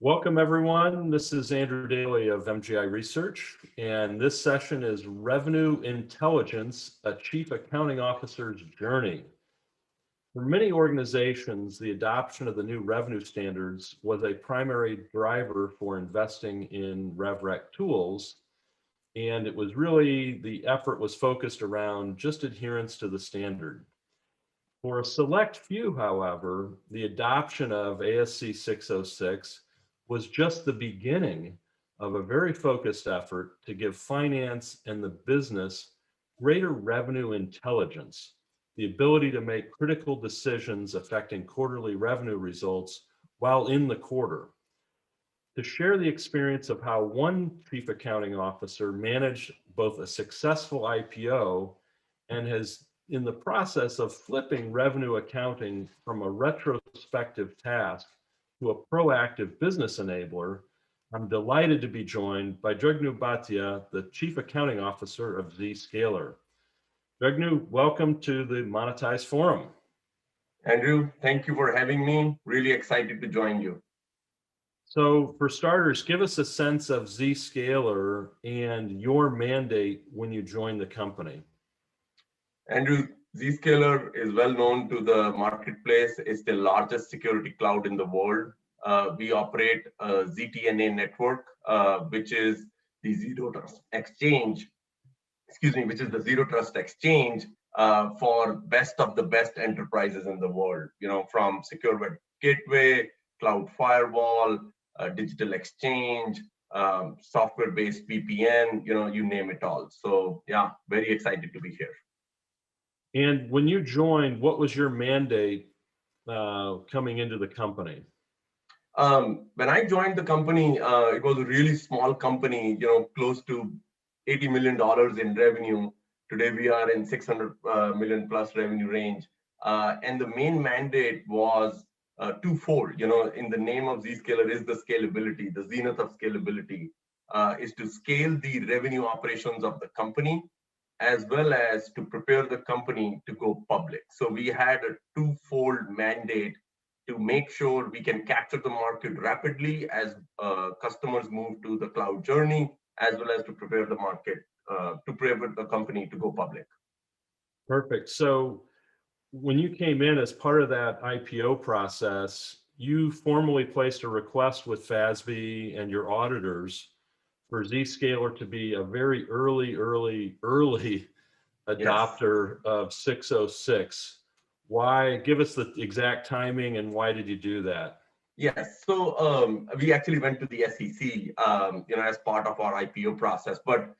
Welcome, everyone. This is Andrew Dailey of MGI Research, and this session is Revenue Intelligence, a Chief Accounting Officer's Journey. For many organizations, the adoption of the new revenue standards was a primary driver for investing in RevRec tools, and it was really, the effort was focused around just adherence to the standard. For a select few, however, the adoption of ASC 606 was just the beginning of a very focused effort to give finance and the business greater revenue intelligence, the ability to make critical decisions affecting quarterly revenue results while in the quarter. To share the experience of how one chief accounting officer managed both a successful IPO and has in the process of flipping revenue accounting from a retrospective task to a proactive business enabler, I'm delighted to be joined by Jugnu Bhatia, the Chief Accounting Officer of Zscaler. Jugnu, welcome to the Monetize Forum. Andrew, thank you for having me. Really excited to join you. So for starters, give us a sense of Zscaler and your mandate when you joined the company. Andrew, Zscaler is well known to the marketplace. It's the largest security cloud in the world. We operate a ZTNA network, which is the Zero Trust Exchange, which is the Zero Trust Exchange for best of the best enterprises in the world, from secure web gateway, cloud firewall, digital exchange, software-based VPN, you name it all. So yeah, very excited to be here. And when you joined, what was your mandate coming into the company? When I joined the company, it was a really small company, close to $80 million in revenue. Today we are in 600 million plus revenue range. And the main mandate was twofold. In the name of Zscaler is the scalability, the zenith of scalability, is to scale the revenue operations of the company, as well as to prepare the company to go public. So we had a twofold mandate to make sure we can capture the market rapidly as customers move to the cloud journey, as well as to prepare the market, to prepare the company to go public. Perfect. So when you came in as part of that IPO process, you formally placed a request with FASB and your auditors for Zscaler to be a very early adopter of 606. Why? Give us the exact timing and why did you do that? Yes, so we actually went to the SEC, as part of our IPO process. But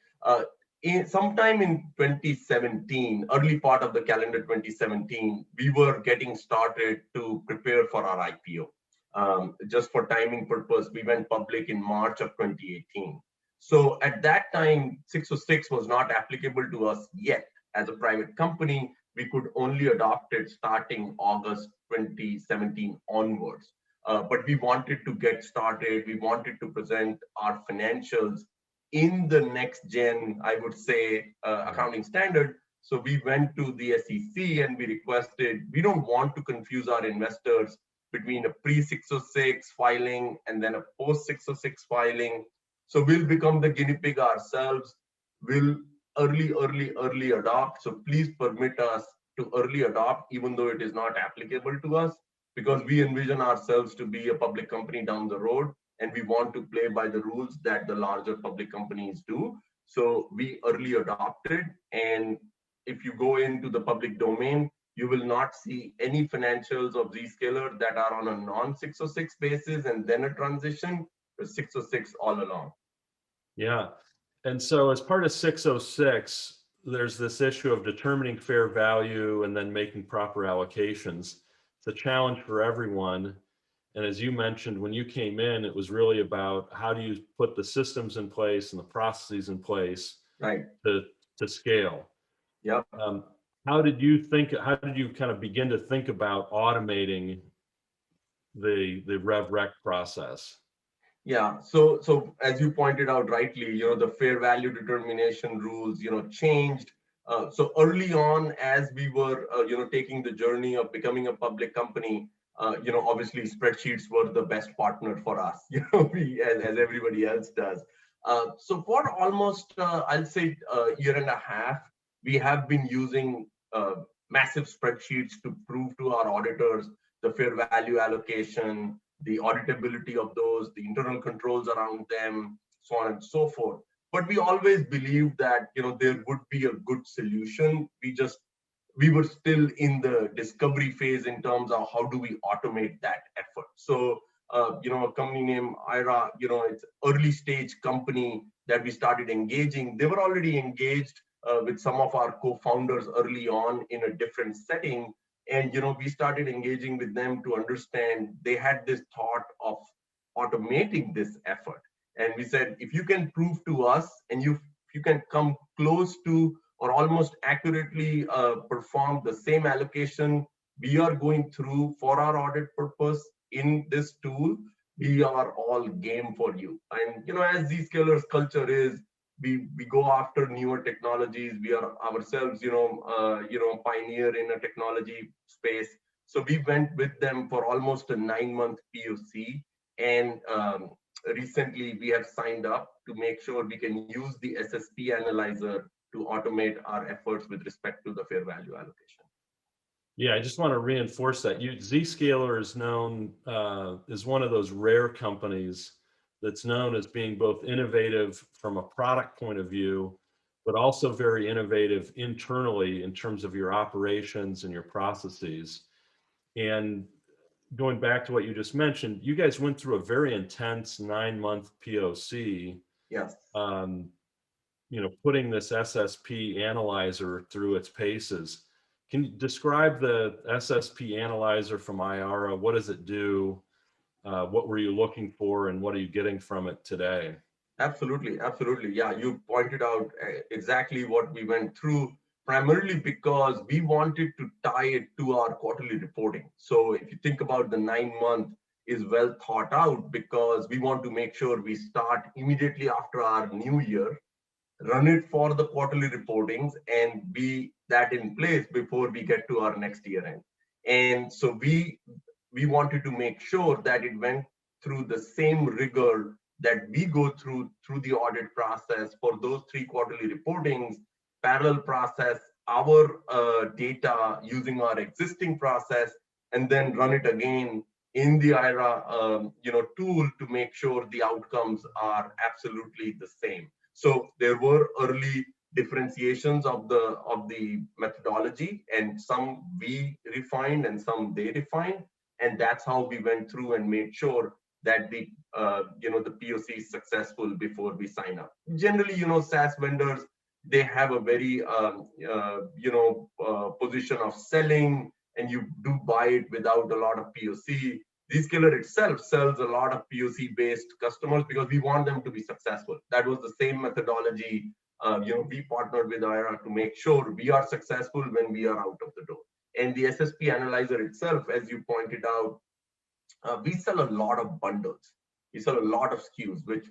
sometime in 2017, early part of the calendar 2017, we were getting started to prepare for our IPO. Just for timing purpose, we went public in March of 2018. So at that time, 606 was not applicable to us yet. As a private company, we could only adopt it starting August 2017 onwards. But we wanted to get started. We wanted to present our financials in the next gen, I would say, accounting standard. So we went to the SEC and we requested, we don't want to confuse our investors between a pre-606 filing and then a post-606 filing. So we'll become the guinea pig ourselves. We'll early adopt. So please permit us to early adopt, even though it is not applicable to us, because we envision ourselves to be a public company down the road, and we want to play by the rules that the larger public companies do. So we early adopted, and if you go into the public domain, you will not see any financials of Zscaler that are on a non-606 basis and then a transition to 606 all along. Yeah, and so as part of 606, there's this issue of determining fair value and then making proper allocations. It's a challenge for everyone. And as you mentioned, when you came in, it was really about how do you put the systems in place and the processes in place, right, to scale. Yep. How did you kind of begin to think about automating the RevRec process? Yeah, so as you pointed out rightly, the fair value determination rules, changed. So early on, as we were, taking the journey of becoming a public company, Obviously spreadsheets were the best partner for us, as everybody else does. So for almost, I'll say a year and a half, we have been using massive spreadsheets to prove to our auditors the fair value allocation, the auditability of those, the internal controls around them, so on and so forth. But we always believed that there would be a good solution. We were still in the discovery phase in terms of how do we automate that effort. So a company named Ayara, it's early stage company that we started engaging. They were already engaged with some of our co-founders early on in a different setting. And, we started engaging with them to understand they had this thought of automating this effort. And we said, if you can prove to us and if you can come close to or almost accurately perform the same allocation we are going through for our audit purpose in this tool, we are all game for you. And as Zscaler's culture is, we go after newer technologies. We are ourselves, pioneer in a technology space. So we went with them for almost a 9-month POC, and recently we have signed up to make sure we can use the SSP analyzer to automate our efforts with respect to the fair value allocation. Yeah, I just want to reinforce that. Zscaler is known as one of those rare companies that's known as being both innovative from a product point of view, but also very innovative internally in terms of your operations and your processes. And going back to what you just mentioned, you guys went through a very intense 9-month POC. Yes. Putting this SSP analyzer through its paces. Can you describe the SSP analyzer from Ayara? What does it do? What were you looking for, and what are you getting from it today? Absolutely. Yeah, you pointed out exactly what we went through, primarily because we wanted to tie it to our quarterly reporting. So if you think about the 9-month is well thought out, because we want to make sure we start immediately after our new year, run it for the quarterly reportings, and be that in place before we get to our next year end. And so we wanted to make sure that it went through the same rigor that we go through the audit process for those 3 quarterly reportings, parallel process our data using our existing process, and then run it again in the Ayara tool to make sure the outcomes are absolutely the same. So there were early differentiations of the methodology, and some we refined and some they refined, and that's how we went through and made sure that the POC is successful before we sign up. Generally, SaaS vendors, they have a very position of selling, and you do buy it without a lot of POC. Zscaler itself sells a lot of POC-based customers because we want them to be successful. That was the same methodology. We partnered with Ayara to make sure we are successful when we are out of the door. And the SSP analyzer itself, as you pointed out, we sell a lot of bundles. We sell a lot of SKUs, which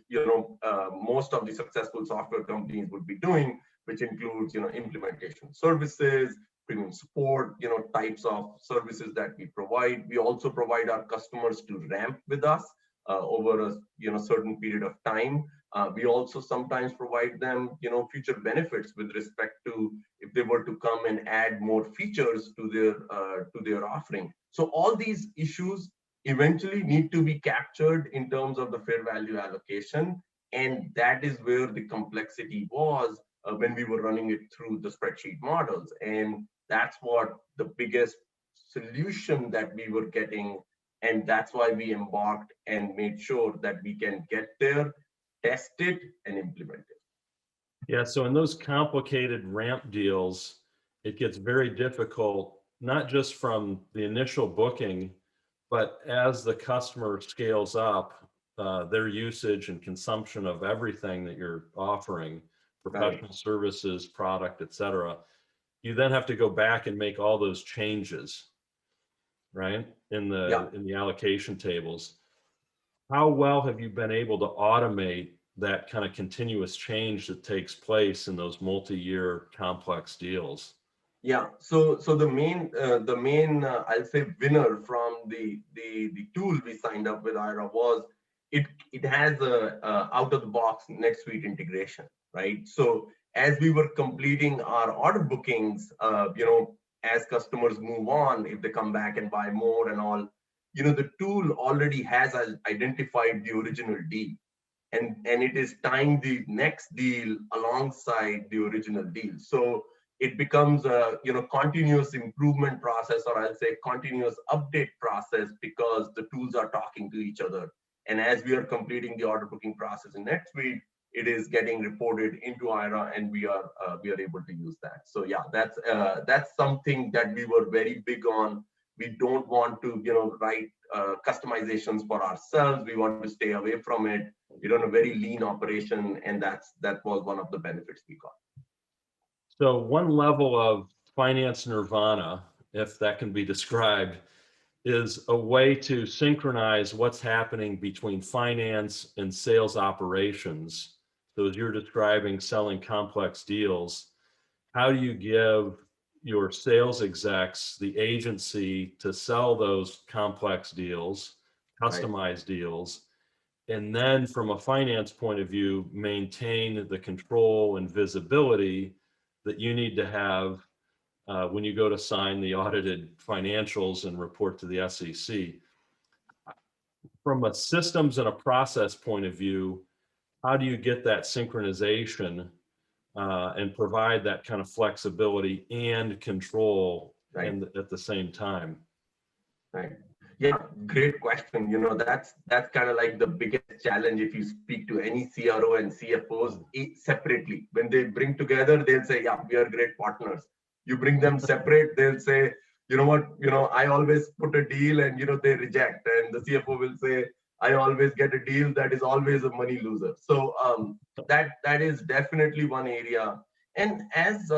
most of the successful software companies would be doing, which includes implementation services, premium support, types of services that we provide. We also provide our customers to ramp with us over a certain period of time. We also sometimes provide them future benefits with respect to if they were to come and add more features to their offering. So all these issues eventually need to be captured in terms of the fair value allocation, and that is where the complexity was when we were running it through the spreadsheet models. And that's what the biggest solution that we were getting, and that's why we embarked and made sure that we can get there, test it, and implement it. Yeah, so in those complicated ramp deals, it gets very difficult, not just from the initial booking, but as the customer scales up, their usage and consumption of everything that you're offering, professional services, product, et cetera, you then have to go back and make all those changes, right? In the allocation tables. How well have you been able to automate that kind of continuous change that takes place in those multi-year complex deals? Yeah, so the main I'll say winner from the tool we signed up with Ayara was it has a out of the box NetSuite integration, right? So as we were completing our order bookings, as customers move on, if they come back and buy more and all, the tool already has identified the original deal, and it is tying the next deal alongside the original deal. So it becomes a continuous improvement process, or I'll say continuous update process, because the tools are talking to each other. And as we are completing the order booking process in NetSuite, it is getting reported into Ayara, and we are able to use that. So yeah, that's something that we were very big on. We don't want to write customizations for ourselves. We want to stay away from it. We run a very lean operation, and that was one of the benefits we got. So one level of finance nirvana, if that can be described, is a way to synchronize what's happening between finance and sales operations. So as you're describing selling complex deals, how do you give your sales execs the agency to sell those complex deals, Right. customized deals, and then from a finance point of view, maintain the control and visibility that you need to have when you go to sign the audited financials and report to the SEC. From a systems and a process point of view, how do you get that synchronization and provide that kind of flexibility and control Right. at the same time? Right. Yeah, great question. That's kind of like the biggest challenge if you speak to any CRO and CFOs separately. When they bring together, they'll say, yeah, we are great partners. You bring them separate, they'll say, you know what, I always put a deal and they reject. And the CFO will say, I always get a deal that is always a money loser. So that is definitely one area. And as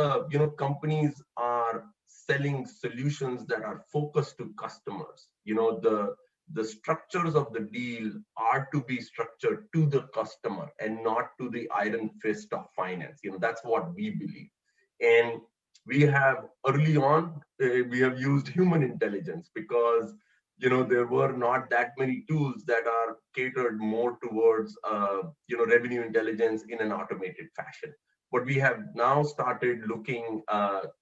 companies are selling solutions that are focused to customers, the structures of the deal are to be structured to the customer and not to the iron fist of finance. That's what we believe. And we have early on we have used human intelligence, because there were not that many tools that are catered more towards revenue intelligence in an automated fashion. What we have now started looking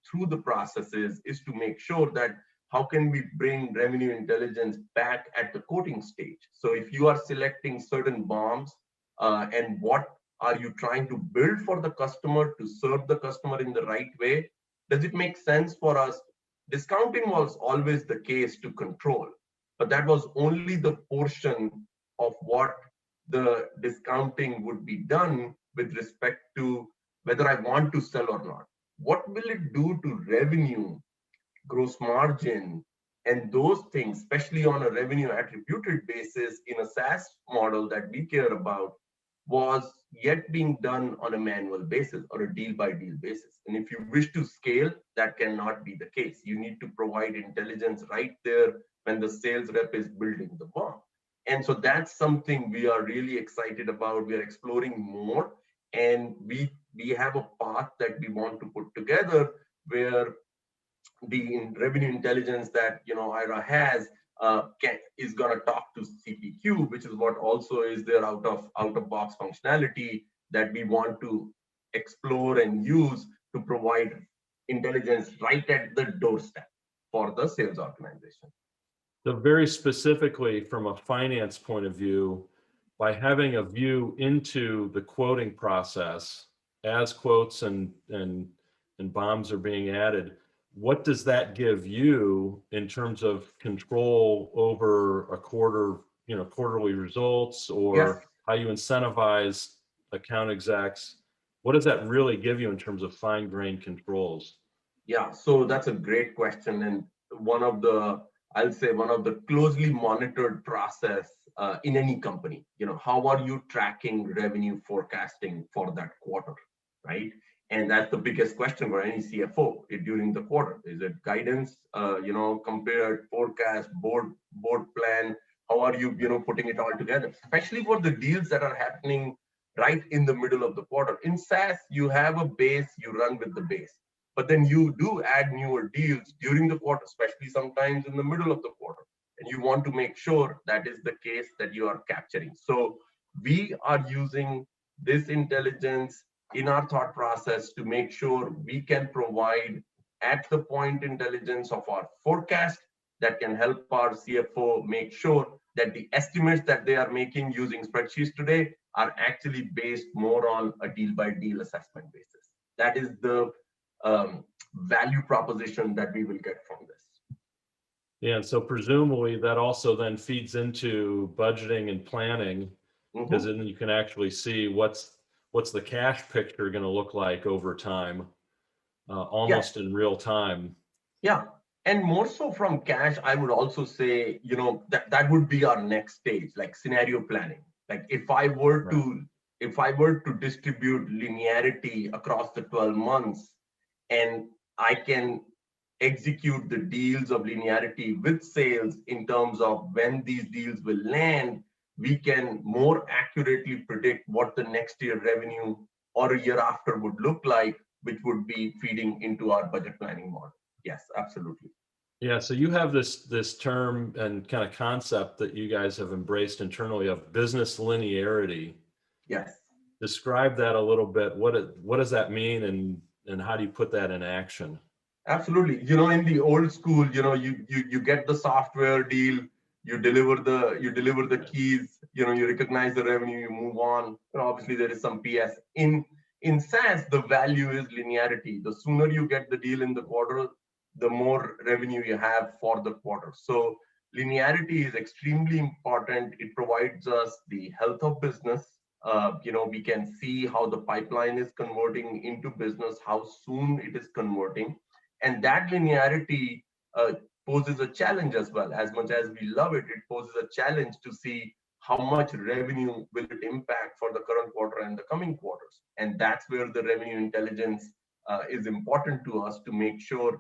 through the processes is to make sure that how can we bring revenue intelligence back at the quoting stage. So if you are selecting certain BOMs, and what are you trying to build for the customer to serve the customer in the right way, does it make sense for us? Discounting was always the case to control, but that was only the portion of what the discounting would be done with respect to whether I want to sell or not. What will it do to revenue, gross margin, and those things, especially on a revenue attributed basis in a SaaS model that we care about, was yet being done on a manual basis or a deal by deal basis. And if you wish to scale, that cannot be the case. You need to provide intelligence right there when the sales rep is building the BOM. And so that's something we are really excited about. We are exploring more, and we have a path that we want to put together where the revenue intelligence that Ayara has is going to talk to CPQ, which is what also is their out of box functionality that we want to explore and use to provide intelligence right at the doorstep for the sales organization. So very specifically from a finance point of view, by having a view into the quoting process as quotes and BOMs are being added, what does that give you in terms of control over a quarter, quarterly results, or Yes. how you incentivize account execs? What does that really give you in terms of fine-grained controls? Yeah, so that's a great question, and I'll say one of the closely monitored process in any company. How are you tracking revenue forecasting for that quarter, right? And that's the biggest question for any CFO during the quarter. Is it guidance, compared forecast, board plan? How are you, putting it all together? Especially for the deals that are happening right in the middle of the quarter. In SaaS, you have a base, you run with the base. but then you do add newer deals during the quarter, especially sometimes in the middle of the quarter. And you want to make sure that is the case that you are capturing. So we are using this intelligence in our thought process to make sure we can provide at the point intelligence of our forecast that can help our CFO make sure that the estimates that they are making using spreadsheets today are actually based more on a deal by deal assessment basis. That is the value proposition that we will get from this. Yeah, and so presumably that also then feeds into budgeting and planning, because then you can actually see what's the cash picture going to look like over time, almost in real time. Yeah, and more so from cash, I would also say, that would be our next stage, like scenario planning. Like if I were to distribute linearity across the 12 months, and I can execute the deals of linearity with sales in terms of when these deals will land, we can more accurately predict what the next year revenue or a year after would look like, which would be feeding into our budget planning model. Yes, absolutely. Yeah, so you have this term and kind of concept that you guys have embraced internally of business linearity. Yes. Describe that a little bit. What does that mean, and how do you put that in action? Absolutely. In the old school, you get the software deal, you deliver the keys, you recognize the revenue, you move on. Obviously there is some PS. In SaaS, the value is linearity. The sooner you get the deal in the quarter, the more revenue you have for the quarter. So linearity is extremely important. It provides us the health of business. We can see how the pipeline is converting into business, how soon it is converting. And that linearity poses a challenge as well. As much as we love it, it poses a challenge to see how much revenue will it impact for the current quarter and the coming quarters. And that's where the revenue intelligence is important to us to make sure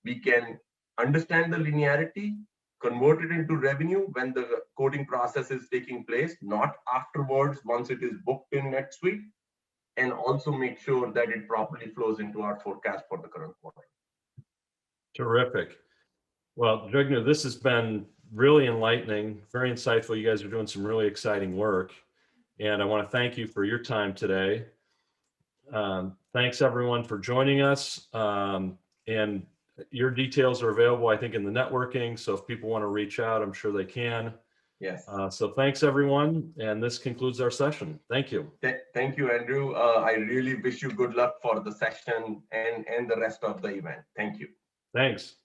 we can understand the linearity, convert it into revenue when the coding process is taking place, not afterwards once it is booked in NetSuite, and also make sure that it properly flows into our forecast for the current quarter. Terrific. Well, Jugnu, this has been really enlightening, very insightful. You guys are doing some really exciting work, and I want to thank you for your time today. Thanks everyone for joining us. And your details are available, I think, in the networking. So if people want to reach out, I'm sure they can. Yes. So thanks everyone. And this concludes our session. Thank you. Thank you, Andrew. I really wish you good luck for the session and the rest of the event. Thank you. Thanks.